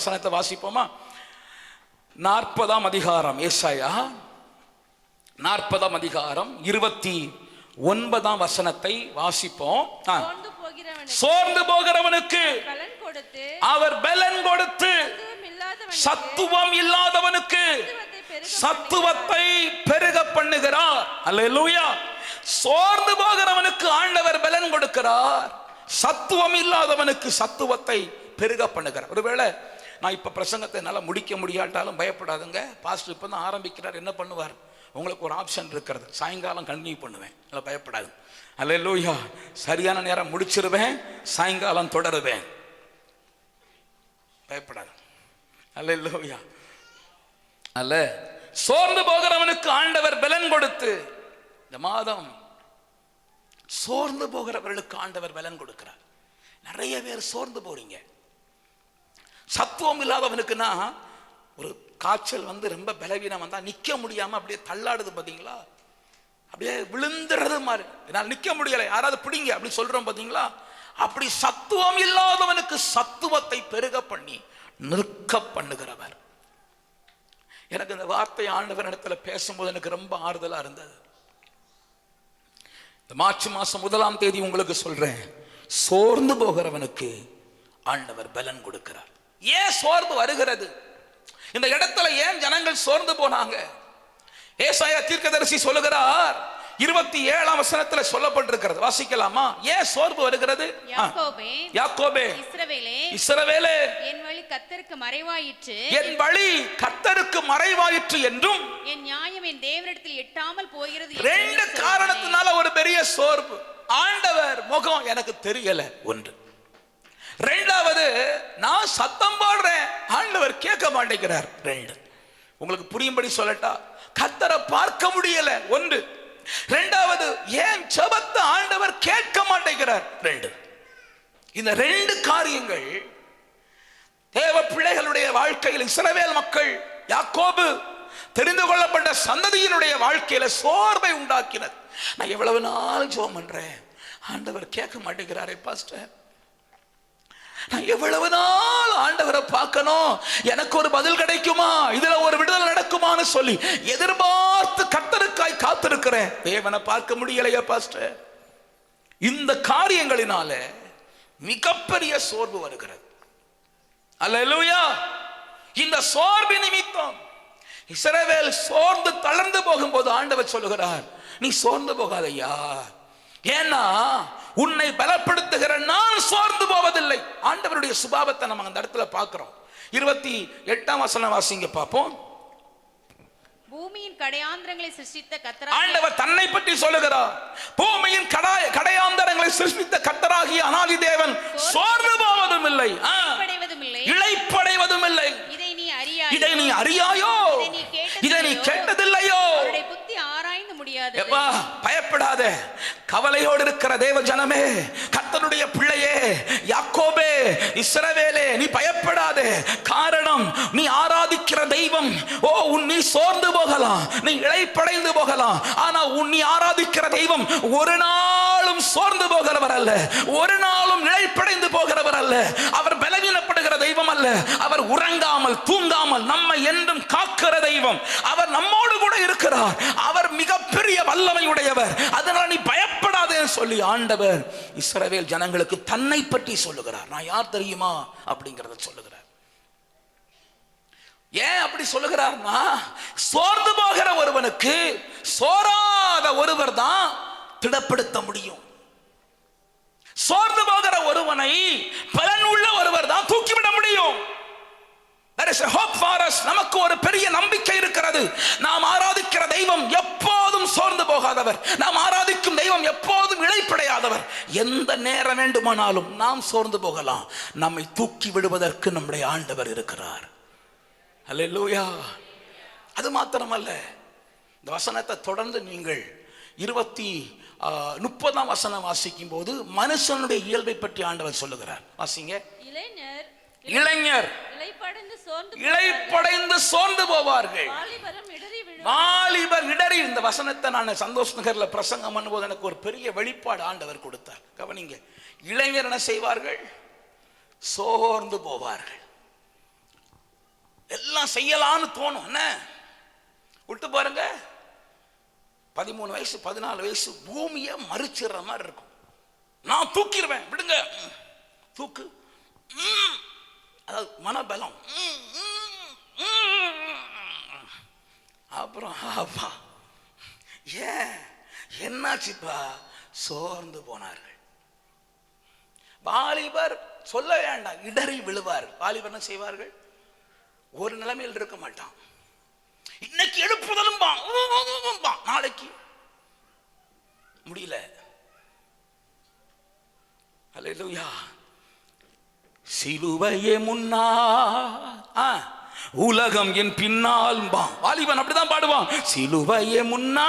வசனத்தை வாசிப்போமா? 40ஆம் அதிகாரம், ஏசாயா 40ஆம் அதிகாரம் 29ஆம் வசனத்தை வாசிப்போம். சோர்ந்து போகிறவனுக்கு அவர் பலன் கொடுத்து சத்துவம் இல்லாதவனுக்கு சத்துவத்தை பெருக பண்ணுகிறார். அல்லேலூயா. சோர்ந்து போகிறவனுக்கு ஆண்டவர் பலன் கொடுக்கிறார், சத்துவம் இல்லாதவனுக்கு சத்துவத்தை பெருக பண்ணுகிறார். ஒருவேளை நான் இப்ப பிரசங்கத்தை என்னால முடிக்க முடியாட்டாலும் பயப்படாதுங்க, பாஸ்டர் இப்பதான் ஆரம்பிக்கிறார், என்ன பண்ணுவார்? உங்களுக்கு ஒரு ஆப்ஷன் இருக்கிறது, சாயங்காலம் கண்டினியூ பண்ணுவேன், இல்லை பயப்படாது. அல்லேலூயா. சரியான நேரம் முடிச்சிருவேன், சாயங்காலம் தொடருவேன், பயப்படாது. அல்லேலூயா. அல்ல, சோர்ந்து போகிறவனுக்கு ஆண்டவர் பலன் கொடுத்து, இந்த மாதம் சோர்ந்து போகிறவர்களுக்கு ஆண்டவர் பலன் கொடுக்கிறார். நிறைய பேர் சோர்ந்து போறீங்க. சத்துவம் இல்லாதவனுக்குன்னா, ஒரு காய்ச்சல் வந்து ரொம்ப பலவீனம் வந்தா நிக்க முடியாம அப்படியே தள்ளாடுது பாத்தீங்களா, அப்படியே விழுந்துறது மாதிரி, என்னால் நிக்க முடியல, யாராவது பிடிங்க அப்படி சொல்றோம் பாத்தீங்களா, அப்படி சத்துவம் இல்லாதவனுக்கு சத்துவத்தை பெருக பண்ணி நிற்க பண்ணுகிறவர். எனக்கு இந்த வார்த்தை ஆண்டவர் இடத்துல பேசும்போது எனக்கு ரொம்ப ஆறுதலா இருந்தது. இந்த மார்ச் மாசம் 1ஆம் தேதி உங்களுக்கு சொல்றேன், சோர்ந்து போகிறவனுக்கு ஆண்டவர் பலன் கொடுக்கிறார். ஏன் சோர்வு வருகிறது? இந்த இடத்துல ஏன் ஜனங்கள் சோர்ந்து போனாங்க? ஏசாயா தீர்க்கதரிசி சொல்லுகிறார், 27ஆம் வசனத்துல சொல்லப்பட்டிருக்கிறது, வாசிக்கலாமா? ஏன் சோர்வு வருகிறது? யாக்கோபே, இஸ்ரவேலே, என் வழி கர்த்தருக்கு மறைவாயிற்று, என் வழி கர்த்தருக்கு மறைவாயிற்று என்றும் என் நியாயம் என் தேவனிடத்தில் எட்டாமல் போகிறது. ரெண்டு காரணத்தினால ஒரு பெரிய சோர்வு. ஆண்டவர் முகம் எனக்கு தெரியல ஒன்று, ரெண்டாவது நான் சத்தம் போடுறேன், ஆண்டவர் கேட்க மாட்டேங்கிறார். ரெண்டு, உங்களுக்கு புரியும்படி சொல்லட்டா, கர்த்தரை பார்க்க முடியல ஒன்று, ரெண்டாவது ஏன் ஜெபத்தை ஆண்டவர் கேட்க மாட்டேங்கிறார் ரெண்டு. இந்த ரெண்டு காரியங்கள் தேவ பிள்ளைகளுடைய வாழ்க்கையில், இஸ்ரவேல் மக்கள், யாக்கோபு தெரிந்து கொள்ளப்பட்ட சந்ததியினுடைய வாழ்க்கையில சோர்வை உண்டாக்கினது. நான் எவ்வளவு நாள் ஜெபம் பண்றேன், ஆண்டவர் கேட்க மாட்டேங்கிறாரே பாஸ்டர், நான் எவ்வளவு நாள் ஆண்டவரை பார்க்கணும், எனக்கு ஒரு பதில் கிடைக்குமா, இதுல ஒரு விடுதலை நடக்குமான்னு சொல்லி எதிர்பார்த்து கர்த்தருக்காய் காத்திருக்கிறேன், தேவனை பார்க்க முடியலையா பாஸ்டர். இந்த காரியங்களினால மிகப்பெரிய சோர்வு வருகிறது. அல்லேலூயா. இந்த சோர்வு நிமித்தம் இஸ்ரவேல் சோர்ந்து தளர்ந்து போகும்போது ஆண்டவர் சொல்லுகிறார், நீ சோர்ந்து போகாதையா, ஏன்னா உன்னை பலப்படுத்துகிற நான் சோர்ந்து போவதில்லை. ஆண்டவருடைய சுபாவத்தை நம்ம அந்த இடத்துல பார்க்கிறோம். 28ஆம் வசனம் வாசிங்க பார்ப்போம். பூமியின் கடையாந்தரங்களை சிருஷ்டித்த கர்த்தர், ஆண்டவர் தன்னை பற்றி சொல்லுகிறார், பூமியின் கடையாந்தரங்களை சிருஷ்டித்த கர்த்தராகிய அனாதி தேவன் சோர்ந்து போவதும் இல்லை, இளைப்படைவதும் இல்லை. இதை நீ அறியாயோ, இதை நீ கேட்டதில்லையோ? புத்தி ஆராய்ந்து முடியாது. பயப்படாத, கவலையோடு இருக்கிற தேவ ஜனமே, கர்த்தருடைய பிள்ளையே, யாக்கோபே, இஸ்ரவேலே, நீ பயப்படாதே. காரணம், நீ ஆராதிக்கிற தெய்வம், நீ சோர்ந்து போகலாம், நீ இளைப்படைந்து போகலாம், ஆனா நீ ஆராதிக்கிற தெய்வம் ஒரு நாளும் சோர்ந்து போகிறவர் அல்ல, ஒரு நாளும் இளைப்படைந்து போகிறவர் அல்ல. அவர் பலவீனப்படுகிற தெய்வம் அல்ல, அவர் உறங்காமல் தூங்காமல் நம்மை என்றும் காக்கிற தெய்வம். அவர் நம்மோடு கூட இருக்கிறார், அவர் மிகப்பெரிய வல்லமை உடையவர். அதனால நீ பயப்படாதே சொல்லி ஆண்டவர் இஸ்ரவேல் ஜனங்களுக்கு தன்னை பற்றி சொல்லுகிறார். நான் யார் தெரியுமா அப்படிங்கறத சொல்லுகிறார். ஏன் அப்படி சொல்லுகிறார்னா, சோர்ந்து போகிற ஒருவனுக்கு சோராத ஒருவர் தான் திடப்படுத்த முடியும். சோர்ந்து போகிற ஒருவனை பலன் உள்ள ஒருவர் தான் தூக்கிவிட முடியும். There is a hope for us. நமக்கு ஒரு பெரிய நம்பிக்கை இருக்கிறது. நாம் ஆராதிக்கிற தெய்வம் எப்போதும் சோர்ந்து போகாதவர், நாம் ஆராதிக்கும் தெய்வம் எப்போதும் இளைப்படையாதவர். எந்த நேரம் வேண்டுமானாலும் நாம் சோர்ந்து போகலாம், நம்மை தூக்கி விடுவதற்கு நம்முடைய ஆண்டவர் இருக்கிறார். அல்லேலூயா. அது மாத்திரமல்ல, இந்த வசனத்தை தொடர்ந்து நீங்கள் 30ஆம் வசனம் வாசிக்கும் போது மனுஷனுடைய இயல்பை பற்றி ஆண்டவர் சொல்லுகிறார். வாசிங்க. இளைஞர் இளைப்படைந்து சோர்ந்து போவார்கள், வாலிபர் இடறி. இந்த வசனத்தை நான் சந்தோஷ் நகர்ல பிரசங்கம் பண்ணும்போது எனக்கு ஒரு பெரிய வெளிப்பாடு ஆண்டவர் கொடுத்தார். கவனிங்க. இளைஞர் என்ன செய்வார்கள்? சோர்ந்து போவார்கள். எல்லாம் செய்யலான்னு தோணும். என்ன விட்டு பாருங்க, 13 வயசு 14 வயசு பூமியை மறிச்சிடுற மாதிரி இருக்கும். நான் தூக்கிடுவேன், விடுங்க, தூக்கு, அதாவது மனபலம். அப்புறம் அப்பா ஏன் என்னாச்சுப்பா, சோர்ந்து போனார்கள். வாலிபர் சொல்ல வேண்டாம், இடறி விழுவார். வாலிபர் என்ன செய்வார்கள், ஒரு நிலைமையில் இருக்க மாட்டான். இன்னைக்கு எழுப்புதலும் நாளைக்கு முடியல. அல்லேலூயா. சிலுவையே முன்னா உலகம் என் பின்னால். வாலிபன் அப்படிதான் பாடுவான். சிலுவையே முன்னா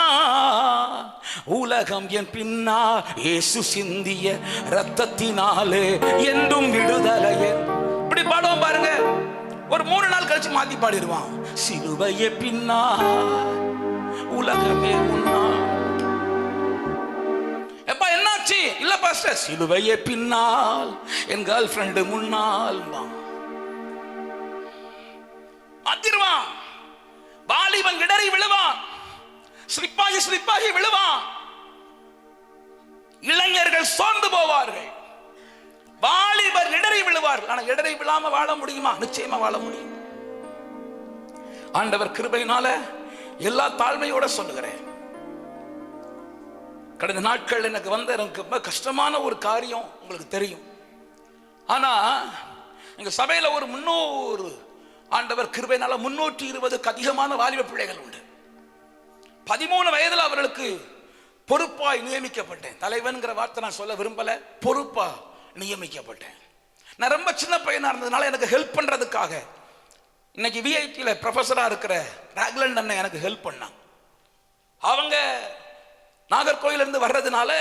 உலகம் என் பின்னால், இயேசு சிந்திய இரத்தத்தினாலே என்றும் விடுதலையே. இப்படி பாடுவான் பாருங்க. ஒரு 3 நாள் கழிச்சு மாத்தி பாடிடுவான். சிலுவையே பின்னா உலகமே முன்னா. எப்ப என்னாச்சு? இல்ல பாஸ்டர், சிலுவையே பின்னால் என் கேர்ள் ஃப்ரெண்டு முன்னால். மாத்திடுவான். வாலிபன் இடறி விழுவான், ஸ்லிப்பாகி விழுவான். இளைஞர்கள் சோர்ந்து போவார்கள், வாலிபர் இடறி விழுவார்கள். ஆனா இடறி விழாம வாழ முடியுமா? நிச்சயமா வாழ முடியும். ஆண்டவர் கிருபையினால எல்லா தாழ்மையோட சொல்லுகிறேன், கடந்த நாட்கள் எனக்கு ரொம்ப கஷ்டமான ஒரு காரியம் உங்களுக்கு தெரியும். ஆனா எங்க சபையில ஒரு 300, ஆண்டவர் கிருபையினால 320க்கு அதிகமான வாலிப பிள்ளைகள் உண்டு. 13 வயதில் அவர்களுக்கு பொறுப்பாய் நியமிக்கப்பட்டேன். தலைவன்கிற வார்த்தை நான் சொல்ல விரும்பல, பொறுப்பா நியமிக்கப்பட்டேன். நான் ரொம்ப சின்ன பையனா இருந்ததுனால எனக்கு ஹெல்ப் பண்றதுக்காக இன்னைக்கு விஐடியில் ப்ரொஃபஸரா இருக்கிற ராக்லண்ட் அண்ணன் எனக்கு ஹெல்ப் பண்ணாங்க. அவங்க நாகர்கோயில இருந்து வர்றதுனால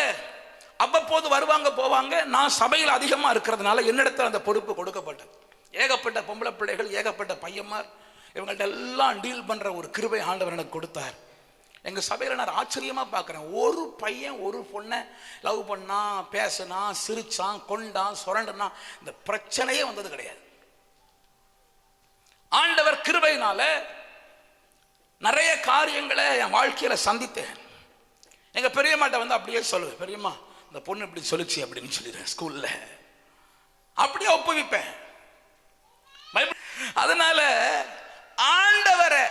அவ்வப்போது வருவாங்க போவாங்க. நான் சபையில் அதிகமாக இருக்கிறதுனால என்னிடத்தில் அந்த பொறுப்பு கொடுக்கப்பட்டது. ஏகப்பட்ட பொம்பளை பிள்ளைகள், ஏகப்பட்ட பையன்மார், இவங்கள்ட்ட எல்லாம் டீல் பண்ற ஒரு கிருபை ஆண்டவர் எனக்கு கொடுத்தார். எங்க சபையில நான் ஆச்சரியமா பார்க்கிறேன், ஒரு பையன் ஒரு பொண்ணை லவ் பண்ணா, பேசினா, சிரிச்சான், கொண்டான், சுரண்டனா, இந்த பிரச்சனையே வந்தது கிடையாது. ஆண்டவர் கிருபையினால நிறைய காரியங்களை என் வாழ்க்கையில சந்தித்தேன். எங்க பெரியம்மாட்ட வந்து அப்படியே சொல்லுவேன், பெரியம்மா இந்த பொண்ணு இப்படி சொல்லிச்சு அப்படின்னு சொல்லிடுறேன். ஸ்கூல்ல அப்படியே ஒப்புவிப்பேன். அதனால ஆண்டவரை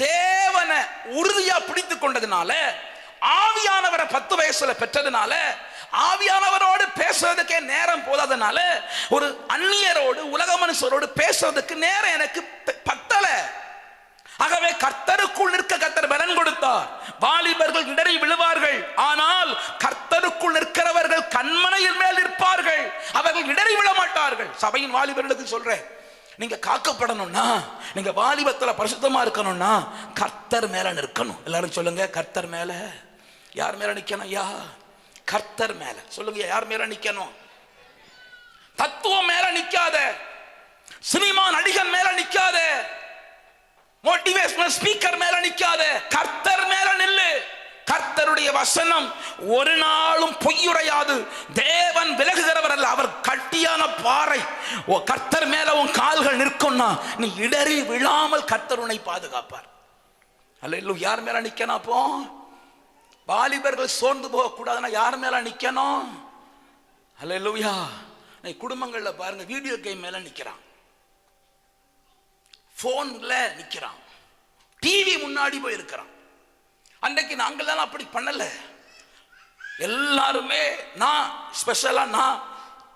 தேவனை உறுதியா பிடித்துக் கொண்டதுனால, ஆவியானவரை 10 வயசுல பெற்றதுனால, ஆவியானவரோடு பேசுறதுக்கே நேரம் போதாதனால, ஒரு அந்நியரோடு, உலக மனுஷரோடு பேசுறதுக்கு நேரம் எனக்கு பத்தல. ஆகவே கர்த்தருக்குள் நிற்க கர்த்தர் பலன் கொடுத்தார். வாலிபர்கள் இடறி விழுவார்கள், ஆனால் கர்த்தருக்குள் நிற்கிறவர்கள் கண்மனையின் மேல் நிற்பார்கள், அவர்கள் இடறி விழ மாட்டார்கள். சபையின் வாலிபர்களுக்கு சொல்றேன், நீங்க காக்கப்படணும்னா, நீங்க வாலிபத்துல பரிசுத்தமா இருக்கணும்னா கர்த்தர் மேல நிற்கணும். எல்லாரும் சொல்லுங்க, கர்த்தர் மேல. யார் மேல நிக்கணும்? ஐயா, கர்த்தர் மேல. சொல்லுங்க, யார் மேல நிக்கணும்? தத்துவம் மேல நிக்காத, சினிமா நடிகன் மேல நிக்காத, மோட்டிவேஷனல் ஸ்பீக்கர் மேல நிக்காத, கர்த்தர் மேல நில்லு. கர்த்தருடைய வசனம் ஒரு நாளும் பொய்யுரையாது. தேவன் விலகுகிறவர் அல்ல, அவர் கட்டியான பாறை. கர்த்தர் மேல உன் கால்கள் நிற்கும்னா நீ இடறி விழாமல் கர்த்தர் உன்னை பாதுகாப்பார். அல்லேலூயா. யார் மேல நிக்கணும்? அப்போ வாலிபர்கள் சோர்ந்து போக கூடாதுன்னா யார் மேல நிக்கணும்? அல்லேலூயா. நீ குடும்பங்கள்ல பாருங்க, வீடியோ கேம் மேல நிக்கிறான், போன்ல நிக்கிறான், டிவி முன்னாடி போய் இருக்கிறான். அன்றைக்கு நாங்கள் அப்படி பண்ணல. எல்லாருமே, நான் ஸ்பெஷலா நான்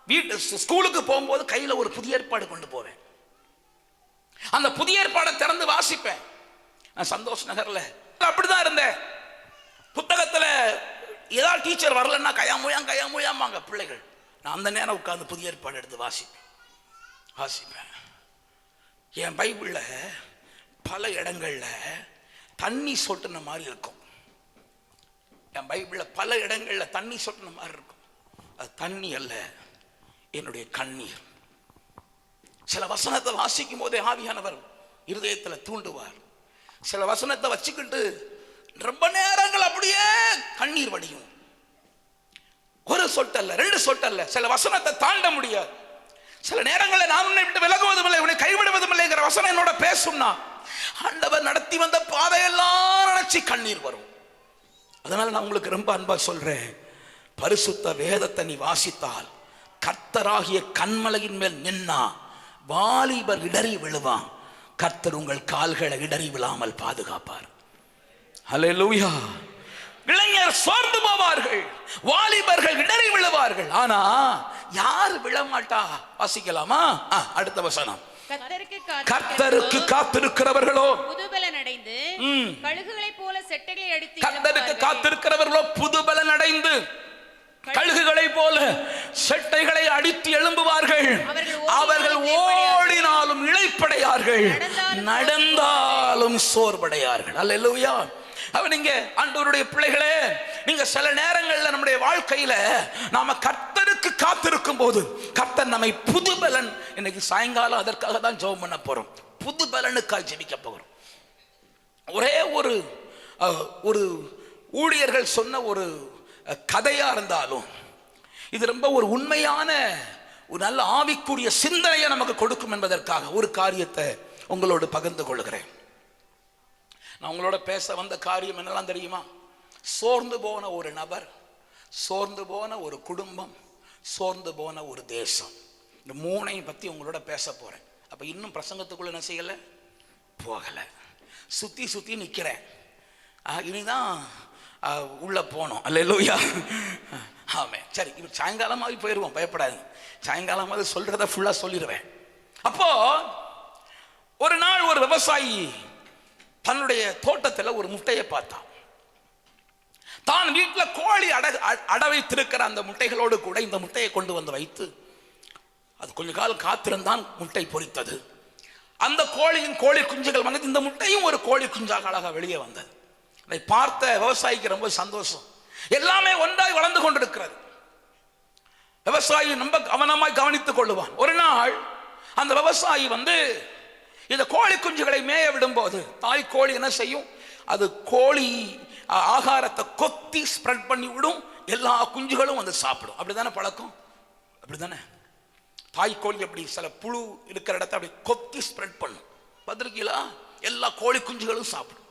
வீட்டு ஸ்கூலுக்கு போகும்போது கையில ஒரு புதிய ஏற்பாடு கொண்டு போவேன். அந்த புதிய ஏற்பாடை திறந்து வாசிப்பேன். நான் சந்தோஷ் நகர்ல அப்படிதான் இருந்தேன். புத்தகத்துல ஏதாவது டீச்சர் வரலன்னா கையாமூயாமாங்க பிள்ளைகள். நான் அந்த நேரம் உட்கார்ந்து புதிய ஏற்பாடு எடுத்து வாசிப்பேன். என் பைபிள்ல பல இடங்கள்ல தண்ணி சொட்டுன மாதிரி இருக்கும். என் பைபிள்ல பல இடங்கள்ல தண்ணி சொட்டுன மாதிரி இருக்கும். அது தண்ணி அல்ல, என்னுடைய கண்ணீர். சில வசனத்தை வாசிக்கும் போதே ஆவியானவர் இருதயத்துல தூண்டுவார். சில வசனத்தை வச்சுக்கிட்டு ரொம்ப நேரங்கள் அப்படியே கண்ணீர் வடியும். ஒரு சொட்டல்ல, 2 சொட்டல்ல, சில வசனத்தை தாண்ட முடியாது. சில நேரங்களில் நான் உன்னை விட்டு விலகுவதும் இல்லை, உன்னை கைவிடுவதும் இல்லைங்கிற வசனம் என்னோட பேசும்னா ஆண்டவர் நடத்தி வந்த பாதையெல்லாம் நினைச்சு கண்ணீர் வரும். அதனால நான் உங்களுக்கு ரொம்ப அன்பா சொல்றேன், பரிசுத்த வேதத்தை நீ வாசித்தால், கர்த்தராகிய கன்மலையின் மேல் நின்னா வாலிபர் இடறி விழுவான், கர்த்தர் உங்கள் கால்களை இடறி விழாமல் பாதுகாப்பார். ஹல்லேலூயா. இளைஞர் சோர்ந்து போவார்கள், வாலிபர்கள் இடறி விழுவார்கள், ஆனா யார் விழமாட்டா? வாசிக்கலாமா? அடுத்த வசனம். கர்த்தருக்கு காத்திருக்கிறவர்களோ புதுபலன் அடைந்து கழுகுகளைப் போல செட்டைகளை அடித்து, கர்த்தருக்கு காத்திருக்கிறவர்களோ புதுபலன் அடைந்து கழுகுகளை போல செட்டைகளை அடித்து எழும்புவார்கள், அவர்கள் ஓடினாலும் இளைப்படையார்கள், நடந்தாலும் சோர்வடையார்கள். அல்லேலூயா. அவ நீங்க ஆண்டவருடைய பிள்ளைகளே, நீங்க சில நேரங்கள்ல நம்முடைய வாழ்க்கையில நாம கர்த்தருக்கு காத்திருக்கும் போது கர்த்தர் நம்மை புதுபலன், இன்னைக்கு சாயங்காலம் அதற்காக தான் ஜெபம் பண்ண போறோம், புதுபலனுக்காக ஜெபிக்க போகிறோம். ஒரே ஒரு ஊழியர்கள் சொன்ன ஒரு கதையா இருந்தாலும் இது ரொம்ப ஒரு உண்மையான ஒரு நல்ல ஆவிக்குரிய சிந்தனையை நமக்கு கொடுக்கும் என்பதற்காக ஒரு காரியத்தை உங்களோடு பகிர்ந்து கொள்கிறேன். நான் உங்களோட பேச வந்த காரியம் என்னெல்லாம் தெரியுமா? சோர்ந்து போன ஒரு நபர், சோர்ந்து போன ஒரு குடும்பம், சோர்ந்து போன ஒரு தேசம். இந்த மூணையும் பத்தி உங்களோட பேச போறேன். அப்ப இன்னும் பிரசங்கத்துக்குள்ள என்ன செய்யல, போகல, சுத்தி சுத்தி நிக்கிறேன். இனிதான் உள்ள போனோம். அல்லேலூயா. ஆமென். சரி, இப்ப சாயங்காலமாவே போயிடுவோம், பயப்படாது. சாயங்காலமாவது சொல்றத ஃபுல்லா சொல்லிடுவேன். அப்போ ஒரு நாள் ஒரு விவசாயி தன்னுடைய தோட்டத்தில் ஒரு முட்டையை பார்த்தான். தான் வீட்டில் கோழி அட வைத்திருக்கிற அந்த முட்டைகளோடு கூட இந்த முட்டையை கொண்டு வந்து வைத்து அது கொஞ்ச காலம் காத்திருந்தான். முட்டை பொரித்தது. அந்த கோழி குஞ்சுகள் வந்தது. இந்த முட்டையும் ஒரு கோழி குஞ்சாக அழகாக வெளியே வந்தது. அதை பார்த்த விவசாயிக்கு ரொம்ப சந்தோஷம். எல்லாமே ஒன்றாய் வளர்ந்து கொண்டிருக்கிறது. விவசாயி ரொம்ப கவனமாய் கவனித்துக் கொள்ளுவான். ஒரு நாள் அந்த விவசாயி இந்த கோழி குஞ்சுகளை மேய விடும் போது தாய் கோழி என்ன செய்யும், அது கோழி ஆகாரத்தை கொத்தி ஸ்ப்ரெட் பண்ணி விடும், எல்லா குஞ்சுகளும் வந்து சாப்பிடும். அப்படிதானே பழக்கம்? அப்படிதானே? தாய் கோழி அப்படி சில புழு இருக்கிற இடத்த அப்படி கொத்தி ஸ்ப்ரெட் பண்ணும். பார்த்திருக்கீங்களா? எல்லா கோழி குஞ்சுகளும் சாப்பிடும்.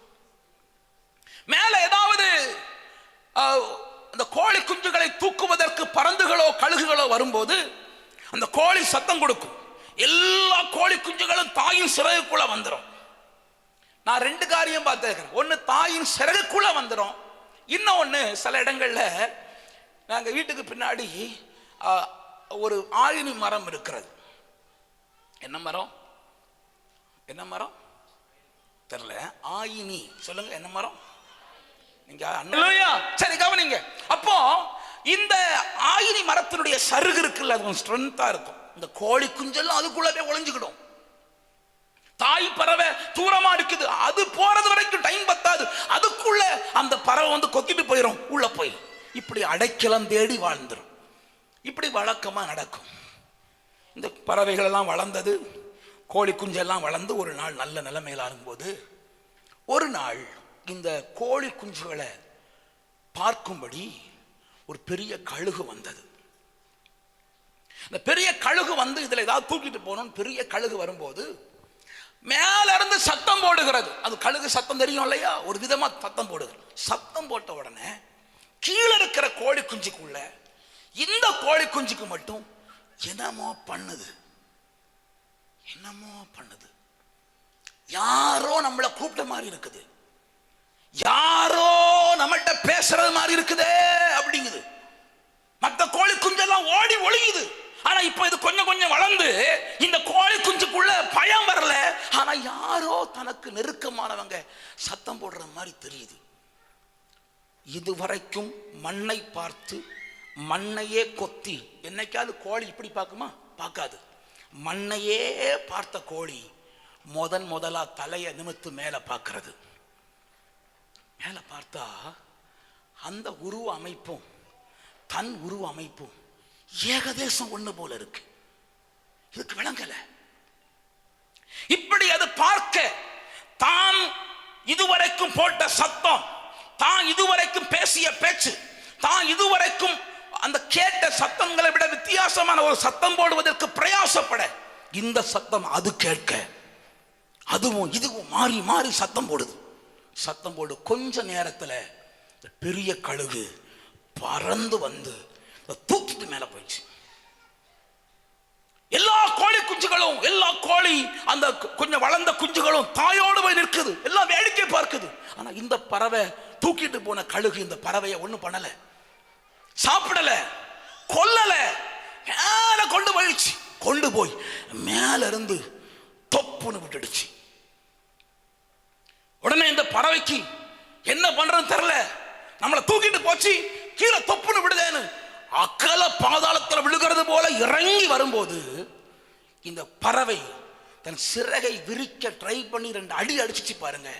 மேல ஏதாவது அந்த கோழி குஞ்சுகளை தூக்குவதற்கு பறந்துகளோ கழுகுகளோ வரும்போது அந்த கோழி சத்தம் கொடுக்கும். எல்லா கோழி குஞ்சுகளும் தாயின் சிறகுக்குள்ள வந்துடும். நான் ரெண்டு காரியம் பார்த்துருக்கிறேன். ஒன்னு தாயின் சிறகுக்குள்ள வந்துடும், இன்னொன்னு சில இடங்கள்ல நாங்க வீட்டுக்கு பின்னாடி ஒரு ஆயினி மரம் இருக்கிறது. என்ன மரம்? என்ன மரம் தெரியல. ஆயினி சொல்லுங்க, என்ன மரம்? நீங்க சரி கவனிங்க. அப்போ இந்த ஆயினி மரத்தினுடைய சருகு இருக்குல்ல, அது ஸ்ட்ரென்த்தா இருக்கும். இந்த கோழி குஞ்செல்லாம் அதுக்குள்ளவே ஒளிஞ்சுக்கிடும். தாய் பறவை தூரமா இருக்குது, அது போறது வரைக்கும் டைம் பத்தாது, அதுக்குள்ள அந்த பறவை கொத்திட்டு போயிடும் உள்ள போய். இப்படி அடைக்கலம் தேடி வாழ்ந்துரும். இப்படி வழக்கமா நடக்கும். இந்த பறவைகள் எல்லாம் வளர்ந்தது, கோழி குஞ்செல்லாம் வளர்ந்து ஒரு நாள் நல்ல நிலைமையில இருக்கும்போது ஒரு நாள் இந்த கோழி குஞ்சுகளை பார்க்கும்படி ஒரு பெரிய கழுகு வந்தது. இந்த பெரிய கழுகு இதுல ஏதாவது தூக்கிட்டு போகணும். பெரிய கழுகு வரும்போது மேல இருந்து சத்தம் போடுகிறது. அது கழுகு சத்தம் தெரியும் இல்லையா, ஒரு விதமா சத்தம் போடுகிறது. சத்தம் போட்ட உடனே கீழே இருக்கிற கோழி குஞ்சுக்குள்ள இந்த கோழி குஞ்சுக்கு மட்டும் என்னமோ பண்ணுது, என்னமோ பண்ணுது. யாரோ நம்மளை கூப்பிட்ட மாதிரி இருக்குது, யாரோ நம்மள்கிட்ட பேசுறது மாதிரி இருக்குதே அப்படிங்குது. மற்ற கோழி குஞ்செல்லாம் ஓடி ஒளியுது. ஆனா இப்ப இது கொஞ்சம் கொஞ்சம் வளர்ந்து இந்த கோழி குஞ்சுக்குள்ள பயம் வரல, ஆனா யாரோ தனக்கு நெருக்கமானவங்க சத்தம் போடுற மாதிரி தெரியுது. இதுவரைக்கும் மண்ணை பார்த்து மண்ணையே கொத்தி, என்னைக்காவது கோழி இப்படி பார்க்குமா? பார்க்காது. மண்ணையே பார்த்த கோழி முதலா தலையை நிமித்து மேல பார்க்கிறது. மேல பார்த்தா அந்த உருவ அமைப்பும் தன் உருவ அமைப்பும் ஏகதேசம் ஒண்ணு போல இருக்கு. இதுக்கு விளங்கல. இப்படி அது பார்க்க தான் இதுவரைக்கும் போட்ட சத்தம், தான் இதுவரைக்கும் பேசிய பேச்சு, தான் இதுவரைக்கும் அந்த கேட்ட சத்தங்களை விட வித்தியாசமான ஒரு சத்தம் போடுவதற்கு பிரயாசப்பட இந்த சத்தம் அது கேட்க அதுவும் இதுவும் மாறி மாறி சத்தம் போடுது. சத்தம் போடு கொஞ்ச நேரத்தில் பெரிய கழுகு பறந்து வந்து தூக்கிட்டு மேல போயிடுச்சு. எல்லா கோழி குஞ்சுகளும், எல்லா கோழி அந்த கொஞ்சம் வளர்ந்த குஞ்சுகளும் தாயோடு போய் நிற்குது, எல்லாம் வேடிக்கை பார்க்குது. ஆனா இந்த பறவை தூக்கிட்டு போன கழுகு இந்த பறவையை ஒண்ணும் பண்ணல, சாப்பிடல, கொல்லல, மேல கொண்டு போயிடுச்சு. கொண்டு போய் மேல இருந்து தொப்புன்னு விட்டுடுச்சு. உடனே இந்த பறவைக்கு என்ன பண்றது தெரியல, நம்மளை தூக்கிட்டு போச்சு, கீழே தொப்புன்னு விடுதேன்னு அக்கல பாதாளத்தில் விழுகிறது போல இறங்கி வரும்போது இந்த பறவை தன் சிறகை விரிக்க ட்ரை பண்ணி 2 அடி அடிச்சிச்சு பாருங்க.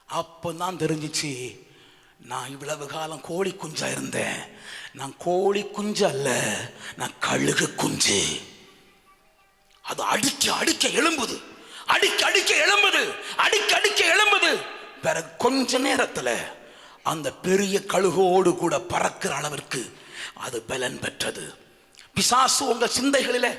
அப்பதான் தெரிஞ்சிச்சு, நான் இவ்வளவு காலம் கோழி குஞ்சா இருந்தேன், நான் கோழி குஞ்சு அல்ல, நான் கழுகு குஞ்சு. அது அடிக்க அடிக்க எழும்புது, அடிக்க அடிக்க எழும்புது, அடிக்க அடிக்க எழும்புது. பிறகு கொஞ்ச நேரத்தில் அந்த பெரிய கழுகோடு கூட பறக்கிற அளவிற்கு அது பலன் பெற்றது. பிசாசு உங்கள் சிந்தைகளிலே,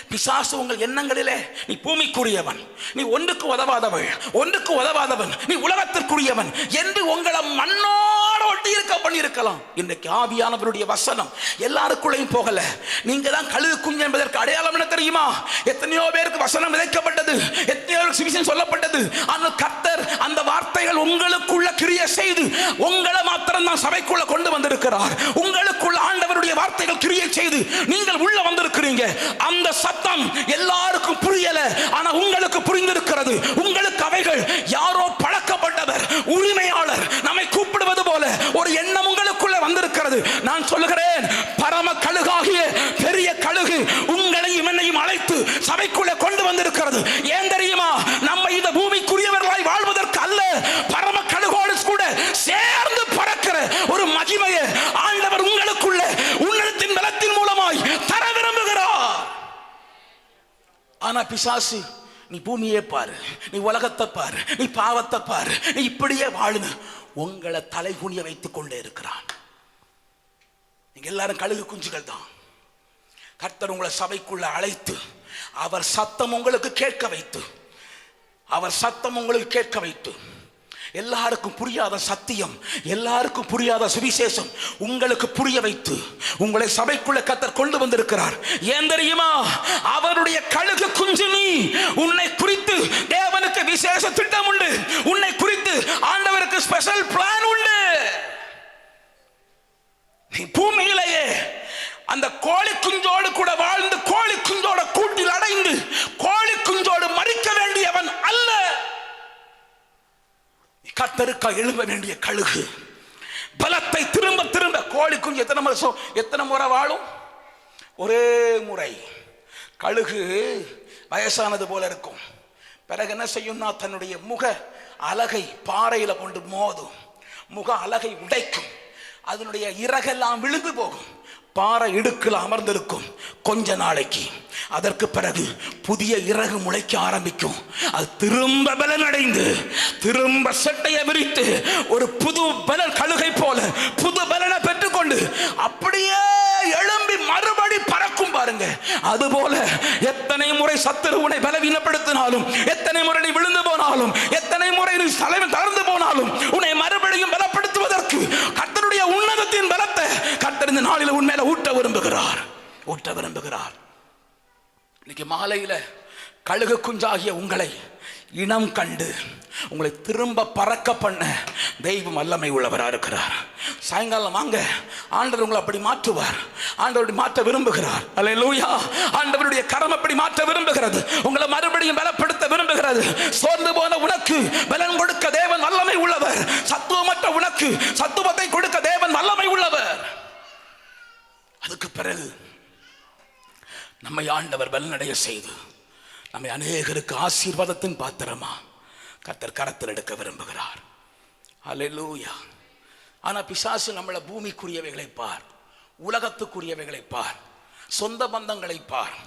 பிசாசு உங்கள் எண்ணங்களிலே, நீ பூமிக்குரியவன், நீ ஒன்றுக்கு உதவாதவள், ஒன்றுக்கு உதவாதவன், நீ உலகத்திற்குரியவன் என்று உங்களை மண்ணோடு ஒட்டி இருக்க பண்ணியிருக்கலாம். இன்றைக்கு ஆவியானவருடைய வசனம் எல்லாருக்குள்ளையும் போகல. நீங்க தான் கழுகு குஞ்சு என்பதற்கு அடையாளம் என்ன தெரியுமா? எத்தனையோ பேருக்கு வசனம் விதைக்கப்பட்டது, எத்தனையோ பேருக்கு சுவிசேஷம் சொல்லப்பட்டது. ஆனால் கர்த்தர் அந்த வார்த்தைகள் உங்களுக்குள்ள கிரியை செய்து உங்களை மாத்திரம் தான் சபைக்குள்ள கொண்டு வந்திருக்கிறார். உங்களுக்குள்ள ஆண்டவருடைய வார்த்தைகள் கிரியை செய்து நீங்கள் உள்ள வந்திருக்கிறீங்க. அந்த சத்தம் எல்லாருக்கும் புரியல, ஆனா உங்களுக்கு புரிந்திருக்கிறது. உங்களுக்கு அவைகள் யாரோ பழக்கப்பட்டவர், உரிமையாளர் நம்மை கூப்பிடுவது போல ஒரு எண்ணம் உங்களுக்குள்ள வந்திருக்கிறது. நான் சொல்லுகிறேன், பரம கழுகாகிய பெரிய கழுகு உங்களையும் என்னையும் அழைத்து சபைக்குள்ள கொண்டு வந்திருக்கிறது. ஏன் தெரியுமா? நம்ம இந்த பூமிக்குரியவர்களாய் வாழ்வதற்கு அல்ல, பரம கழுகோடு கூட சேர்ந்து பறக்கிற ஒரு மகிமையை ஆண்டவர் உங்களுக்குள்ள உன்னதத்தின் பலத்தின் மூலமாய் தர விரும்புகிறார். ஆனா பிசாசு, நீ பூமியே பாரு, நீ உலகத்தை பாரு, நீ பாவத்தை பாரு, நீ இப்படியே வாழுன்னு உங்களை தலைகுனிய வைத்துக் கொண்டே இருக்கிறான். நீங்க எல்லாரும் கழுகு குஞ்சுகள் தான். கர்த்தர் உங்களை சபைக்குள்ள அழைத்து அவர் சத்தம் உங்களுக்கு கேட்க வைத்து, அவர் சத்தம் உங்களுக்கு கேட்க வைத்து, எல்லாருக்கும் புரியாத சத்தியம், எல்லாருக்கும் புரியாத சுவிசேஷம் உங்களுக்கு புரிய வைத்து உங்களை சபைக்குள்ள கர்த்தர் கொண்டு வந்திருக்கிறார். ஏன் தெரியுமா? அவருடைய கழுகு குஞ்சு நீ. உன்னை குறித்து தேவனுக்கு விசேஷ திட்டம் உண்டு, உன்னை குறித்து ஆண்டவருக்கு ஸ்பெஷல் பிளான் உண்டு. நீ பூமியிலேயே அந்த கோழி குஞ்சோடு கூட வாழ்ந்து கோழி குஞ்சோட கூட்டில் அடைந்து கோழி குஞ்சோடு மறிக்க வேண்டியவன் அல்ல. கர்த்தருக்கா எழும்ப வேண்டிய கழுகு. பலத்தை திரும்ப திரும்ப, கோழி குஞ்சு எத்தனை முறை வாழும்? ஒரே முறை. கழுகு வயசானது போல இருக்கும். பிறகு என்ன செய்யும்னா தன்னுடைய முக அலகை பாறையில கொண்டு மோதும், முக அலகை உடைக்கும், அதனுடைய இறகெல்லாம் விழுந்து போகும், பாறை இடுக்கில் அமர்ந்திருக்கும். கொஞ்ச நாளைக்கு அதற்கு பிறகு புதிய இறகு முளைக்க ஆரம்பிக்கும். அது திரும்ப பலன் அடைந்து திரும்ப செட்டையை விரித்து ஒரு புது பலன், கழுகை போல புது பலனை பெற்றுக்கொண்டு அப்படியே எழும்பி மறுபடி பறக்கும் பாருங்க. அதுபோல எத்தனை முறை சத்துரு உன்னை பலவீனப்படுத்தினாலும், எத்தனை முறை நீ விழுந்து போனாலும், எத்தனை முறை நீ தளர்ந்து போனாலும், உன்னை மறுபடியும் பலப்படுத்துவதற்கு கர்த்தருடைய உன்னதத்தின் பலத்தை கர்த்தர் இந்த நாளில் உன் மேல ஊட்ட விரும்புகிறார், ஊட்ட விரும்புகிறார். இன்னைக்கு மாலையில கழுகு குஞ்சாகிய உங்களை இனம் கண்டு உங்களை திரும்ப பறக்க பண்ண தெய்வம் வல்லமை உள்ளவராக இருக்கிறார். சாயங்காலம் வாங்க, ஆண்டவர் உங்களை அப்படி மாற்றுவார். ஆண்டவர் மாற்ற விரும்புகிறார். அல்லேலூயா. ஆண்டவருடைய கரம் அப்படி மாற்ற விரும்புகிறது, உங்களை மறுபடியும் பலப்படுத்த விரும்புகிறது. சோர்ந்து போன உனக்கு பலன் கொடுக்க தேவன் வல்லமை உள்ளவர். சத்துவமற்ற உனக்கு சத்துவத்தை கொடுக்க தேவன் வல்லமை உள்ளவர். அதுக்கு பிறகு நம்மை ஆண்டவர் பலனடைய செய்து நம்மை அநேகருக்கு ஆசீர்வாதத்தின் பாத்திரமா கர்த்தர் கரத்தில் எடுக்க விரும்புகிறார். அல்லேலூயா. ஆனா பிசாசு நம்மளை பூமிக்குரியவைகளை பார், உலகத்துக்குரியவைகளை பார், சொந்த பந்தங்களை பார்,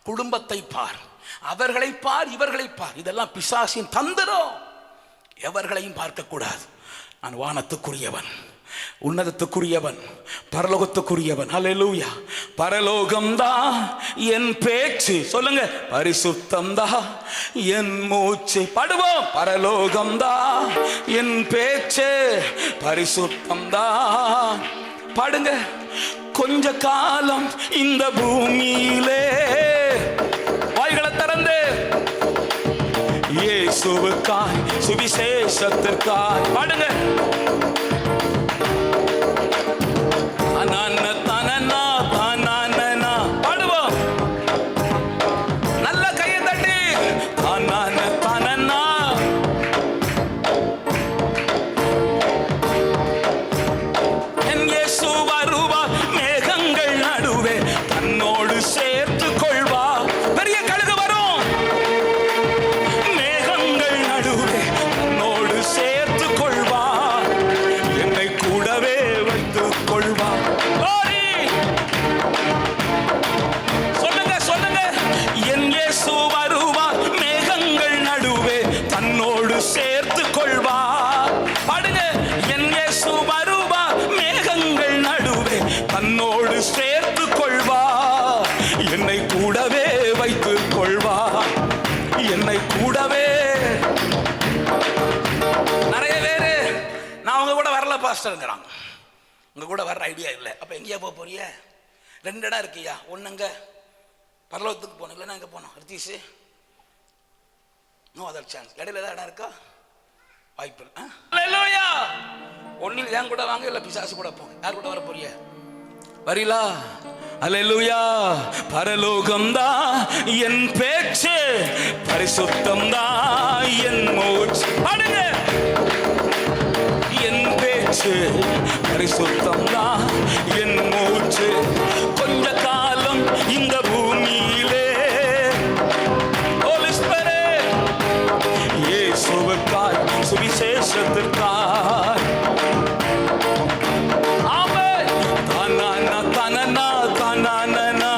குடும்பத்தை பார், அவர்களை பார், இவர்களை பார், இதெல்லாம் பிசாசின் தந்திரம். எவர்களையும் பார்க்க கூடாது. நான் வானத்துக்குரியவன், உன்னதத்துக்குரியவன், பரலோகத்துக்குரியவன். ஹல்லேலூயா. பரலோகம்தான் என் பேச்சு, சொல்லுங்க. பரிசுத்தம்தான் என் மூச்சு. பாடுவோம். பரலோகம்தான் என் பேச்சு, பரிசுத்தம்தான். பாடுங்க. கொஞ்ச காலம் இந்த பூமியிலே, வாய்களை திறந்து, இயேசுவுக்காய், சுவிசேஷத்திற்காய். பாடுங்க. பாடுவோம். நல்ல கையை தட்டி. என் இயேசு வருவார், மேகங்கள் நடுவே தன்னோடு சேர்த்து கொள்வார். பெரிய கழுகு வரும், மேகங்கள் நடுவே தன்னோடு சேர்த்து கொள்வார், என்னை கூடவே வைத்துக் கொள்வார். சொல்லுங்க, சொல்லுங்க. என் இயேசு வருவார், மேகங்கள் நடுவே தன்னோடு சேர்த்து கொள்வார். பாடுங்க. என் இயேசு வருவார், மேகங்கள் நடுவே தன்னோடு சேர்த்து கொள்வார், என்னை கூடவே வைத்துக் கொள்வார், என்னை கூடவே. நிறைய பேரு நான் உங்க கூட வரல பாஸ்டர்ங்கிறாங்க. உங்க கூட வர்ற ஐடியா இல்லை. அப்ப எங்கேயா போக போறிய? 2 இடம் இருக்கியா. ஒண்ணுங்க பரலோகத்துக்கு போகணும், இல்லைன்னா எங்க போனோம் ரித்தீஷ்? No other chance. இடையில ஏதாவது இடம் இருக்கா? வாய்ப்பு இல்லை. ஹல்லேலூயா. ஒன்னில் என் கூட வாங்க, இல்லை பிசாசு கூட போங்க. யார் கூட வர போறிய? வரீங்களா? ஹல்லேலூயா. பரலோகம்தான் என் பேச்சு, பரிசுத்தம்தான் என் மூச்சு. பாடுங்க. என் பேச்சு, பரிசுத்தம்தான் என் மூச்சு. கொஞ்ச காலம் இந்த பூமியிலே, ஹோலி ஸ்பிரிட், இயேசுவுக்காய், சுவிசேஷத்திற்காய். ஆமென். தனனா தனனா தனனா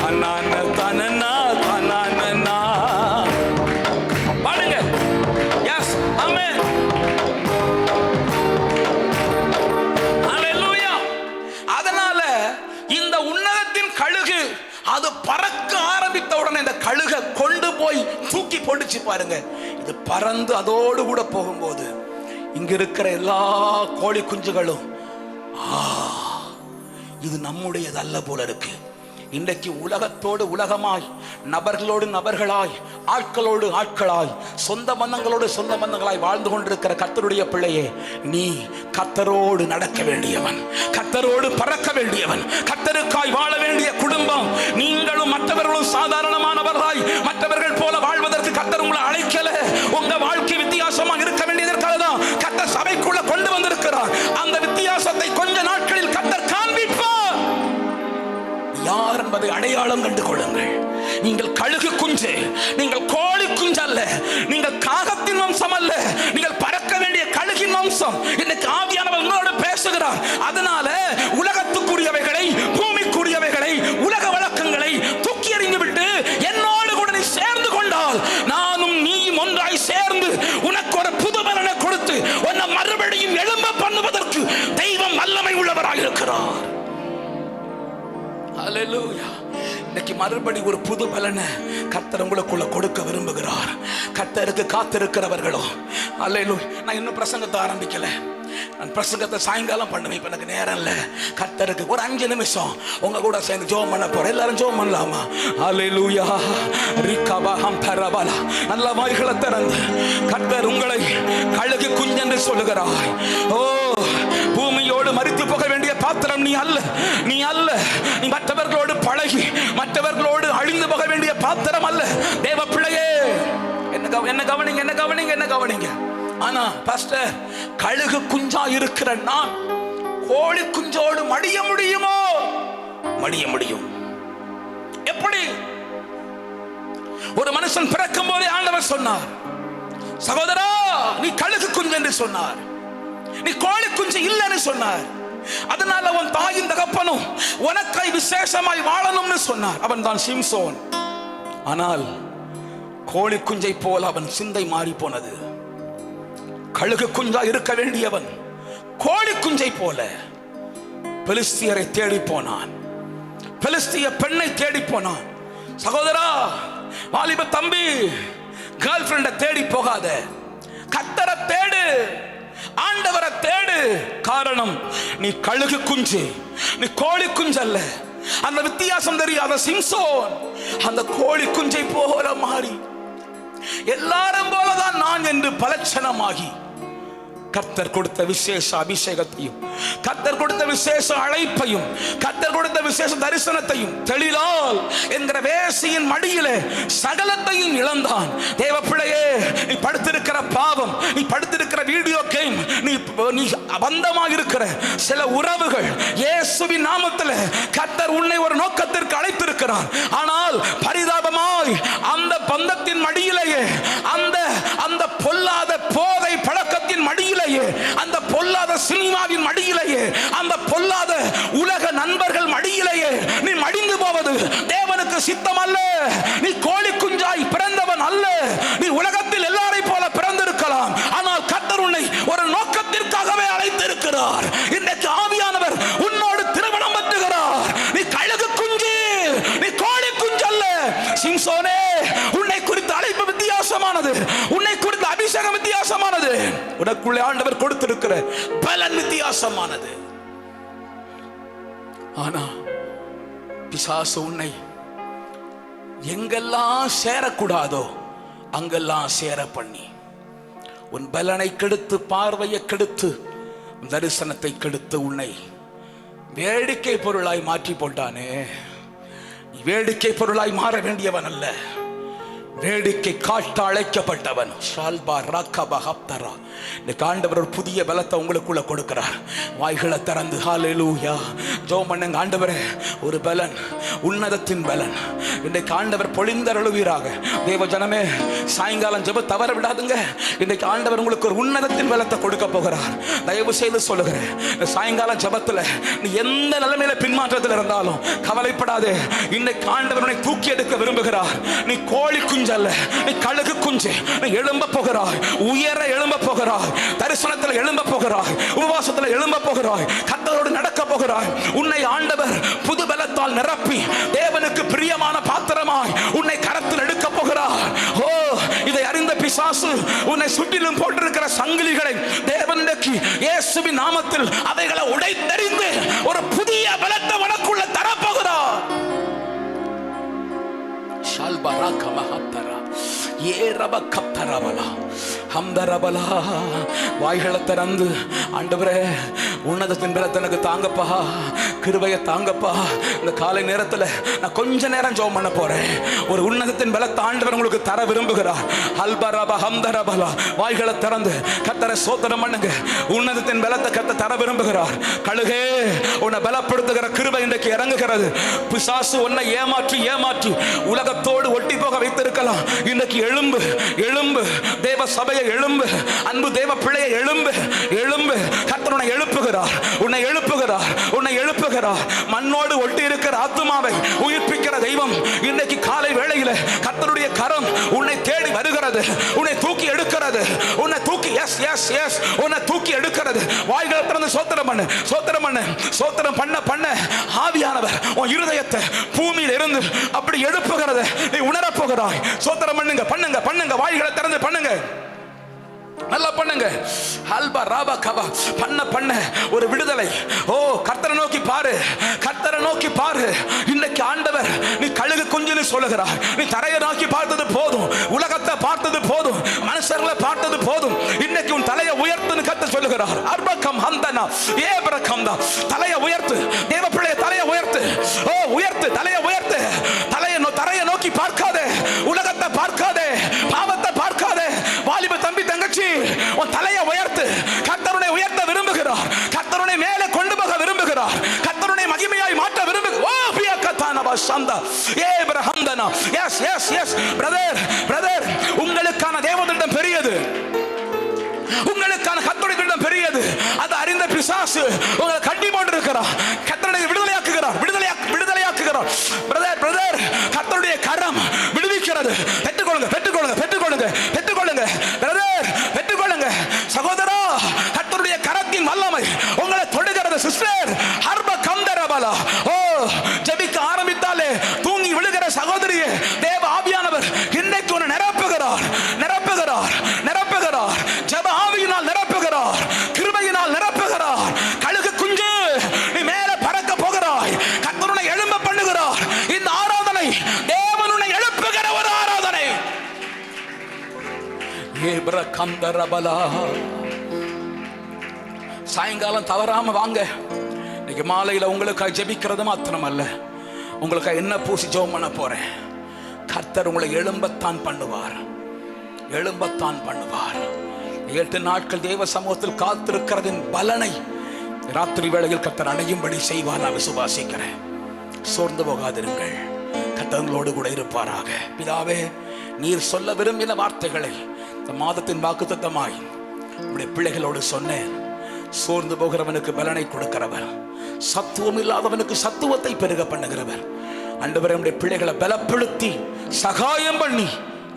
தனனா தனனா தனனா. பாடுங்க. எஸ். ஆமென். ஹல்லேலூயா. அதனால இந்த உன்னதத்தின் கழுகு அது பறக்க ஆரம்பித்த உடனே இந்த கழுகை கொண்டு போய் தூக்கி போட்டுச்சு. பாருங்க. இது பறந்து அதோடு கூட போகும்போது இங்க இருக்கிற எல்லா கோழி குஞ்சுகளும் இது நம்முடையது அல்ல போல இருக்கு. இன்றைக்கு உலகத்தோடு உலகமாய், நபர்களோடு நபர்களாய், ஆட்களோடு ஆட்களாய், சொந்த பந்தங்களோடு சொந்த பந்தங்களாய் வாழ்ந்து கொண்டிருக்கிற கர்த்தருடைய பிள்ளையே, நீ கர்த்தரோடு நடக்க வேண்டியவன், கர்த்தரோடு பறக்க வேண்டியவன், கர்த்தருக்காய் வாழ வேண்டிய குடும்பம். நீங்களும் மற்றவர்களும் சாதாரணமானவர்களாய் மற்றவர்கள் போல வாழ்வதற்கு கர்த்தர் உங்களை அழைக்கல. உங்க வாழ்க்கை வித்தியாசமா இருக்க வேண்டியதற்காக தான் கர்த்தர் சபைக்குள்ள கொண்டு வந்திருக்கிறார். அந்த வித்தியாசத்தை கொஞ்ச நாட்களில் கர்த்தர் காண்பிப்பார். யார் என்பதை அடையாளம் கண்டு கொள்ளுங்கள். நீங்கள் கழுகு குஞ்சு, நீங்கள் கோழி குஞ்சு அல்ல, நீங்கள் காகத்தின் வம்சம் அல்ல, நீங்கள் பறக்க வேண்டிய கழுகின் வம்சம். இன்னைக்கு ஆவியானவர் உங்களோடு பேசுகிறார். அதனால உலகத்துக்குரியவைகளை, பூமிக்குரியவைகளை, உலக வழக்கங்களை தூக்கி எறிந்து விட்டு என்னோடு கூட நீ சேர்ந்து கொண்டால், நானும் நீயும் ஒன்றாய் சேர்ந்து உனக்கு ஒரு புது பலனை கொடுத்து உன்னை மறுபடியும் எழும்ப பண்ணுவதற்கு தெய்வம் வல்லமை உள்ளவராக இருக்கிறார். ஹல்லேலூயா. இன்னைக்கு மறுபடி ஒரு புது பலனை கர்த்தர் உங்களுக்குள்ள கொடுக்க விரும்புகிறார். கர்த்தருக்கு காத்திருக்கிறவர்களோ. ஹல்லேலூயா. நான் இன்னும் பிரசங்கத்தை ஆரம்பிக்கல. நான் பிரசங்கத்தை சாயங்காலம் பண்ணுவேன். இப்ப எனக்கு நேரம் இல்லை. கர்த்தருக்கு ஒரு 5 நிமிஷம் உங்க கூட சேர்ந்து ஜெபம் பண்ண போறேன். எல்லாரும் ஜெபம் பண்ணலாமா? ஹல்லேலூயா. ரிகபா ஹம்பரபலா. நல்ல வாய்களை திறந்து கர்த்தர் உங்களை கழுகு குஞ்சென்று சொல்லுகிறார். ஓ, பூமியோடு மரித்து போக வேண்டிய பாத்திரம் நீ அல்ல, நீ அல்ல. நீ மற்றவர்களோடு பழகி மற்றவர்களோடு அழிந்து போக வேண்டிய பாத்திரம் அல்ல. தேவ பிள்ளையே, என்ன கவனிங்க, என்ன கவனிங்க, என்ன கவனிங்க. ஆனா பாஸ்டர், கழுகு குஞ்சா இருக்கிற நான் கோழி குஞ்சோடு மடிய முடியுமோ? மடிய முடியும். எப்படி? ஒரு மனுஷன் பிறக்கும் போதே ஆண்டவர் சொன்னார், சகோதரா நீ கழுகு குஞ்சு என்று சொன்னார், நீ கோழி குஞ்சு இல்லைன்னு சொன்னார். அதனால உன் தாயின் தகப்பனும் உனக்காய் விசேஷமாய் வாழணும்னு சொன்னார். அவன் தான் சிம்சோன். ஆனால் கோழி குஞ்சை போல அவன் சிந்தை மாறி போனது. கழுகு குஞ்சா இருக்க வேண்டியவன் கோழி குஞ்சை போல பெலிஸ்தியரை தேடி போனான், பெலிஸ்திய பெண்ணை தேடி போனான். சகோதரா, வாலிப தம்பி, கேர்ள் ஃப்ரெண்ட தேடி போகாத, கர்த்தரை தேடு, ஆண்டவரை தேடு. காரணம், நீ கழுகு குஞ்சு, நீ கோழி குஞ்சு அல்ல. அந்த வித்தியாசம் தெரியாத சிம்சோன் அந்த கோழி குஞ்சை போல மாறி எல்லாரும் போலதான் நான் என்று பலட்சணமாகி கர்த்தர் கொடுத்த விசேஷ அபிஷேகத்தையும், கர்த்தர் கொடுத்த விசேஷ அழைப்பையும், கர்த்தர் கொடுத்த விசேஷ தரிசனத்தையும் தெளிலால் என்கிற வேசியின் மடியிலே சகலத்தையும் இழந்தான். தேவ பிள்ளையே, நீ படுத்திருக்கிற பாவம், நீ படுத்திருக்கிற வீடியோ கேம், நீ பந்தமாக இருக்கிற சில உறவுகள், இயேசுவின் நாமத்தில் கர்த்தர் உன்னை ஒரு நோக்கத்திற்கு அழைத்திருக்கிறார். ஆனால் பரிதாபமாய் அந்த பந்தத்தின் மடியிலேயே, அந்த பொல்லாத போதை பழக்கத்தின் மடியிலே, அந்த பொல்லாத சினிமாவின் மடியிலேயே, அந்த பொல்லாத உலக நண்பர்கள் மடியிலேயே நீ மடிந்து போவது தேவனுக்கு சித்தம் அல்ல. நீ கோழி குஞ்சாய் பிறந்தவன் அல்ல. நீ உலகத்தில் எல்லாரை போல பிறந்திருக்கலாம், ஆனால் கர்த்தர் உன்னை ஒரு நோக்கத்திற்காகவே அழைத்திருக்கிறார். இன்றைக்கு ஆவியானவர் உன்னோடு திருமணம் பற்றுகிறார். நீ கழுகு குஞ்சு, நீ கோழி குஞ்சு அல்ல. சிம்சோனே, உன்னை குறித்த அழைப்பு வித்தியாசமானது, உன்னை குறித்த அபிஷேகம் வித்தியாசமானது, உனக்குள்ளே ஆண்டவர் கொடுத்திருக்கிற பலன் வித்தியாசமானது. ஆனா பிசாசு உன்னை எங்கெல்லாம் சேரக்கூடாதோ அங்கெல்லாம் சேர பண்ணி உன் பலனை கெடுத்து, பார்வையை கெடுத்து, தரிசனத்தை கெடுத்து உன்னை வேடிக்கை பொருளாய் மாற்றி போட்டானே. வேடிக்கை பொருளாய் மாற வேண்டியவன் அல்ல, வேடிக்கை காட்ட அழைக்கப்பட்டவன். ஆண்டவர் ஒரு புதிய பலத்தை உங்களுக்குள்ள கொடுக்கிறார். வாய்களை திறந்து ஹல்லேலூயா ஜெபம் பண்ணுங்க. ஆண்டவரே, ஒரு பலன், உன்னதத்தின் பலன் இன்றைக்கு ஆண்டவர் பொழிந்தருளுவீராக. தேவ ஜனமே, சாயங்காலம் ஜெப தவற விடாதுங்க. இன்றைக்கு ஆண்டவர் உங்களுக்கு ஒரு உன்னதத்தின் பலத்தை கொடுக்க போகிறார். தயவு செய்து சொல்லுகிறேன், சாயங்காலம் ஜெபத்தில் நீ எந்த நிலைமையில பின்மாற்றத்தில் இருந்தாலும் கவலைப்படாதே. இன்னைக்கு ஆண்டவர் உன்னை தூக்கி எடுக்க விரும்புகிறார். நீ கோழி குஞ்சு அல்ல, நீ கழுகு குஞ்சு. நீ எழும்ப போகிறாய், உயர எழும்ப போகிறாய், தரிசனத்தில் எழும்ப போகிறாய், உபவாசத்தில் எழும்ப போகிறாய், கர்த்தரோடு நடக்க போகிறாய். உன்னை ஆண்டவர் புது பலத்தால் நிரப்பி தேவனுக்கு பிரியமான பாத்திரமாய் உன்னை கரத்தில் எடுக்க போகிறார். ஓ, இதை அறிந்த பிசாசு உன்னை சுற்றிலும் போட்டிருக்கிற சங்கிலிகளை தேவனுக்கு இயேசுவின் நாமத்தில் அவைகளை உடைத்தெறிந்து ஒரு புதிய பலத்தை உனக்குள்ள தரப்போகிறார். வாய்களை திறந்து, ஆண்டவரே, உன்னதத்தின் பலத்தை எனக்கு தாங்கப்பா, கிருபையை தாங்கப்பா. இந்த காலை நேரத்தில் நான் கொஞ்ச நேரம் ஜெபம் பண்ண போறேன். ஒரு உன்னதத்தின் பலத்தை ஆண்டவர் உங்களுக்கு தர விரும்புகிறார். அல்பரபா ஹம்தரபலா, வாய்களை திறந்து கர்த்தரை ஸ்தோத்திரம் பண்ணுங்க. உன்னதத்தின் பலத்தை கர்த்தர் தர விரும்புகிறார். கழுகே, உன்னை பலப்படுத்துகிற கிருபை இன்றைக்கு இறங்குகிறது. பிசாசு உன்னை ஏமாற்றி உலகத்தோடு ஒட்டி போக வைத்திருக்கலாம். இன்னைக்கு எழும்பு, எழும்பு, தேவ சபையை எழும்பு, அன்பு தேவ பிள்ளையை எழும்பு, எழும்பு. கர்த்தர் உன்னை எழுப்புகிறார், உன்னை எழுப்புகிறார், உன்னை எழுப்புகிறார். மண்ணோடு ஒட்டி இருக்கிற ஆத்துமாவை உயிர்ப்பிக்கிற தெய்வம் இன்னைக்கு காலை வேளையில கர்த்தருடைய கரம் உன்னை தேடி வருகிறது, உன்னை தூக்கி எடுக்கிறது, உன்னை தூக்கி உன்னை தூக்கி எடுக்கிறது. வாய்களை திறந்து சோத்திரம் பண்ணு, சோத்திரம் பண்ணு, சோத்திரம் பண்ண ஆவியானவர் உன் இருதயத்தை பூமியில் இருந்து அப்படி எழுப்புகிறது. நீ உணரப் போகிறாய். சோத்திரம் பண்ணுங்க, பண்ணுங்க, பண்ணுங்க. வாய்களை திறந்து பண்ணுங்க, நல்லா பண்ணுங்க. அல்பா ராபா கபா பண்ண ஒரு விடுதலை. ஓ, கர்த்தரை நோக்கி பாரு, கர்த்தரை நோக்கி பாரு. இன்னைக்கு ஆண்டவர், நீ கழுகு குஞ்சுன்னு சொல்லுகிறார். நீ தரையை நோக்கி பார்த்தது போதும், உலகத்தை பார்த்தது போதும், மனுஷர்களை பார்த்தது போதும். இன்னைக்கு உன் தலையை உயர்த்துன்னு கர்த்தர் சொல்லுகிறார். அர்பகம் ஹந்தனா ஏபரகம் தான். தலையை உயர்த்து, தேவ பிள்ளைய தலையை உயர்த்து. ஓ, உயர்த்து, தலையை உயர்த்து. தரையை நோக்கி பார்க்காதே, உலகத்தை பார்க்காதே, பாவத்தை பார்க்காதே. வாலிப தம்பி, தங்கச்சி, உன் தலையை உயர்த்து. கர்த்தருனை உயர்த்த விரும்புகிறார், கர்த்தருனை மேலே கொண்டு போக விரும்புகிறார், கர்த்தருனை மகிமையாய் மாற்ற விரும்புகிறார். ஓ, பியக்கதானபா சந்தா ஏப்ரஹம்தனா. எஸ் எஸ் எஸ் பிரதர், உங்களுக்கான தேவனிடம் பெரியது, உங்களுக்கான கர்த்தருடைய பெரியது. அது அறிந்த பிசாசு உங்களை கட்டி போட்டிருக்கிறார். கர்த்தரை விடுதலையாக்குகிறார், விடுதலையாக்குகிறார். பிரதர், கர்த்தருடைய கரம் விடுவிக்கிறது. பெற்றுக்கொள்ளுங்க, பெற்றுக்கொள்ளுங்க, பெற்றுக்கொள்ளுங்க, பெற்றுக்கொள்ளுங்க. பிரதர், பெற்றுக்கொள்ளுங்க. சகோதரா, கர்த்தருடைய கரத்தின் வல்லமை சிஸ்டர் ஹர்ப கந்தரபலா. ஓ, ஜெபிக்க ஆரம்பித்தாலே தூங்கி விழுகிற சகோதரியே, தேவ ஆவியானவர் இன்றைக்கு உன்னை நிரப்புகிறார், நிரப்புகிறார், நிரப்புகிறார். ஜெப ஆவியினால் நிரப்புகிறார், கிருபையினால் நிரப்புகிறார். கழுகு குஞ்சு, நீ மேலே பறக்க போகிறாய். கர்த்தர் உன்னை எழும்ப பண்ணுகிறார். இந்த ஆராதனை தேவன் உன்னை எழுப்புகிற ஒரு ஆராதனை. ஏப்ர கந்தரபலா. சாயங்காலம் தவறாம வாங்க. இன்னைக்கு மாலையில உங்களுக்காக ஜெபிக்கிறது மாத்திரமல்ல, உங்களுக்காக என்ன பூசி ஜெபம் பண்ண போறேன். கர்த்தர் உங்களை எழும்பத்தான் பண்ணுவார், எழும்பத்தான் பண்ணுவார். 8 நாட்கள் தேவ சமூகத்தில் காத்திருக்கிறதின் பலனை ராத்திரி வேளையில் கர்த்தர் அடையும்படி செய்வார். நான் விசுவாசிக்கிறேன். சோர்ந்து போகாதிருங்கள், கர்த்தங்களோடு கூட இருப்பாராக. பிதாவே, நீர் சொல்ல விரும்பின வார்த்தைகளை இந்த மாதத்தின் வாக்குத்தத்தமாய் உடைய பிள்ளைகளோடு சொன்னேன். சோர்ந்து போகிறவனுக்கு பலனை கொடுக்கிறவர், சத்துவம் இல்லாதவனுக்கு சத்துவத்தை பெருக பண்ணுகிறவர். ஆண்டவரே, நம்முடைய பிள்ளைகளை பலப்படுத்தி சகாயம் பண்ணி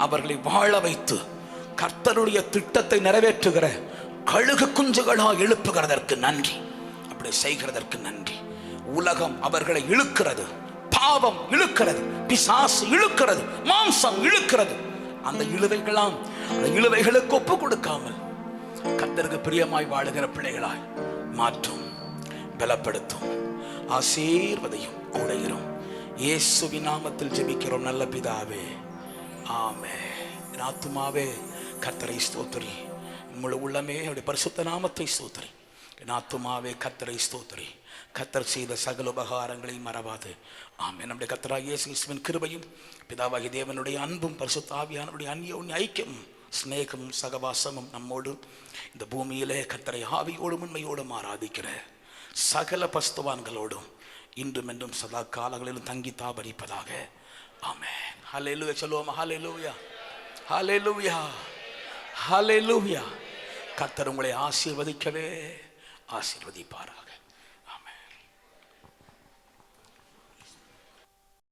அவர்களை வாழ வைத்து கர்த்தருடைய திட்டத்தை நிறைவேற்றுகிற கழுகு குஞ்சுகளா எழுப்புகிறதற்கு நன்றி. அப்படி செய்கிறதற்கு நன்றி. உலகம் அவர்களை இழுக்கிறது, பாவம் இழுக்கிறது, பிசாசு இழுக்கிறது, மாம்சம் இழுக்கிறது. அந்த இழுவைகளாம் அந்த இழுவைகளுக்கு ஒப்பு கொடுக்காமல் கர்த்தருக்கு பிரியமாய் வாழுகிற பிள்ளைகளாய் மாற்றும், பலப்படுத்தும், ஆசீர்வதையும் கூட இரும். இயேசுவின் நாமத்தில் ஜெபிக்கிறோம் நல்ல பிதாவே, ஆமென். என் ஆத்துமாவே கர்த்தரை ஸ்தோத்திரி, முழு உள்ளமே அவருடைய பரிசுத்த நாமத்தை ஸ்தோத்திரி. என் ஆத்துமாவே கர்த்தரை ஸ்தோத்திரி, கர்த்தர் செய்த சகல உபகாரங்களை மறவாது. ஆமென். நம்முடைய கர்த்தராகிய இயேசு கிறிஸ்துவின் கிருபையும் பிதாவாகிய தேவனுடைய அன்பும் பரிசுத்த ஆவியானவருடைய அந்யோன்ய ஐக்கியமும் ஸ்நேகமும் சகவாசமும் நம்மோடு இந்த பூமியிலே கர்த்தரை ஆவியோடும் உண்மையோடும் ஆராதிக்கிற சகல பஸ்துவான்களோடும் இன்றும் என்றும் சதா காலங்களிலும் தங்கி தாபரிப்பதாக. ஆமென். ஹல்லேலூயா சொல்லுவோம். ஹல்லேலூயா, ஹல்லேலூயா, ஹல்லேலூயா. கர்த்தர் உங்களை ஆசீர்வதிக்கவே ஆசீர்வதிப்பாராக.